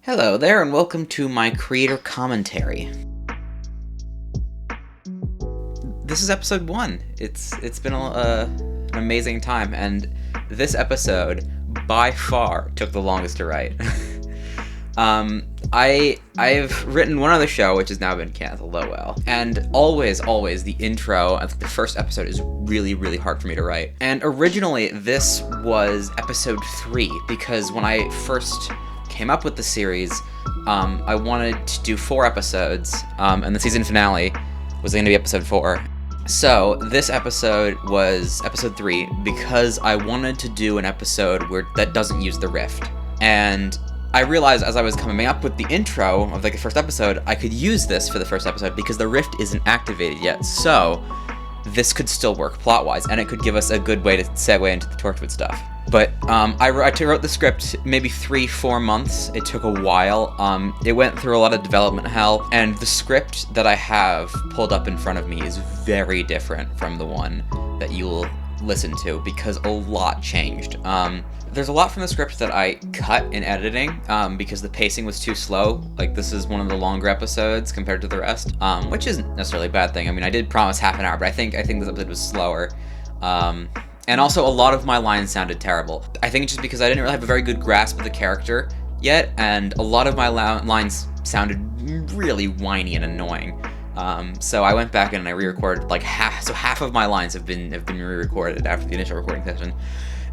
Hello there, and welcome to my creator commentary. This is episode 1. It's been an amazing time, and this episode, by far, took the longest to write. I've written one other show, which has now been canceled, oh well. And always, the intro of the first episode is really, really hard for me to write. And originally, this was episode 3, because when I first came up with the series, I wanted to do 4 episodes, and the season finale was going to be episode 4. So this episode was episode 3 because I wanted to do an episode that doesn't use the rift. And I realized as I was coming up with the intro of the first episode, I could use this for the first episode because the rift isn't activated yet. So this could still work plot-wise, and it could give us a good way to segue into the Torchwood stuff. But I wrote the script maybe 3-4 months. It took a while. It went through a lot of development hell, and the script that I have pulled up in front of me is very different from the one that you'll listen to because a lot changed. There's a lot from the script that I cut in editing because the pacing was too slow. Like, this is one of the longer episodes compared to the rest, which isn't necessarily a bad thing. I mean, I did promise half an hour, but I think this episode was slower. And also, a lot of my lines sounded terrible. I think it's just because I didn't really have a very good grasp of the character yet, and a lot of my lines sounded really whiny and annoying. So I went back and I re-recorded like half. So half of my lines have been re-recorded after the initial recording session,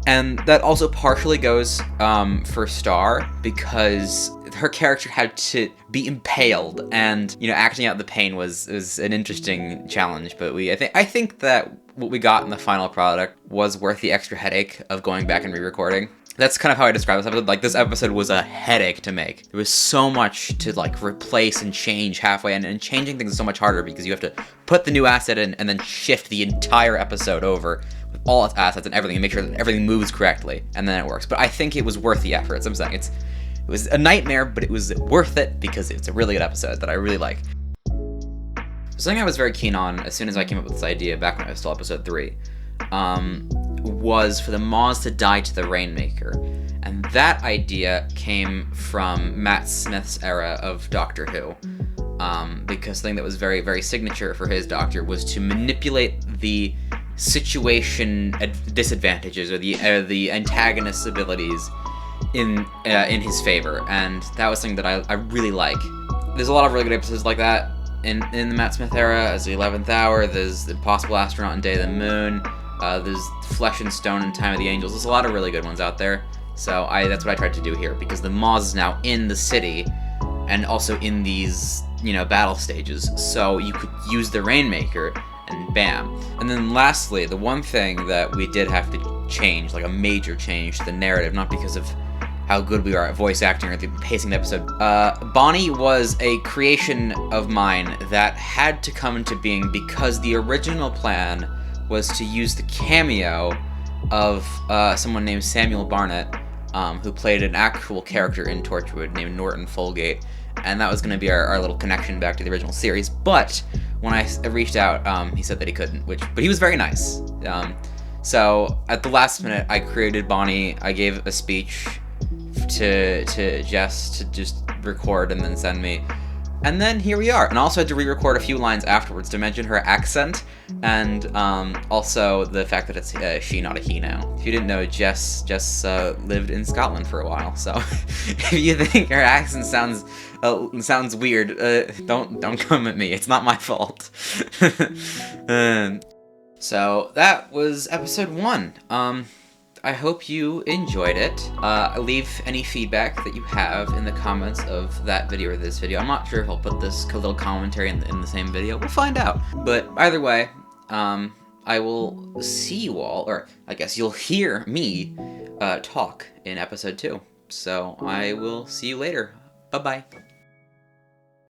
and that also partially goes for Star because her character had to be impaled, and acting out the pain was an interesting challenge. But I think that what we got in the final product was worth the extra headache of going back and re-recording. That's kind of how I describe this episode. Like, this episode was a headache to make. There was so much to replace and change halfway, and changing things is so much harder because you have to put the new asset in and then shift the entire episode over with all its assets and everything and make sure that everything moves correctly, and then it works. But I think it was worth the effort. As I'm saying, it was a nightmare, but it was worth it because it's a really good episode that I really like. Something I was very keen on as soon as I came up with this idea back when I was still episode 3 was for the Moths to die to the Rainmaker. And that idea came from Matt Smith's era of Doctor Who. Because something that was very, very signature for his Doctor was to manipulate the situation disadvantages or the antagonist's abilities in his favor. And that was something that I really like. There's a lot of really good episodes like that in the Matt Smith era. As the 11th Hour, there's The Impossible Astronaut and Day of the Moon, there's Flesh and Stone and Time of the Angels. There's a lot of really good ones out there. So that's what I tried to do here, because the Moths is now in the city and also in these battle stages, so you could use the Rainmaker and bam. And then lastly, the one thing that we did have to change, like a major change to the narrative, not because of how good we are at voice acting or the pacing of the episode. Bonnie was a creation of mine that had to come into being because the original plan was to use the cameo of someone named Samuel Barnett, who played an actual character in Torchwood named Norton Folgate, and that was going to be our little connection back to the original series. But when I reached out, he said that he couldn't, but he was very nice. So at the last minute, I created Bonnie. I gave a speech to Jess to just record and then send me, and then here we are. And I also had to re-record a few lines afterwards to mention her accent, and also the fact that it's she, not a he now. If you didn't know, Jess lived in Scotland for a while, so if you think her accent sounds weird, don't come at me. It's not my fault. So that was episode 1. I hope you enjoyed it. Leave any feedback that you have in the comments of that video or this video. I'm not sure if I'll put this little commentary in the same video. We'll find out. But either way, I will see you all, or I guess you'll hear me talk in episode 2. So I will see you later. Bye-bye.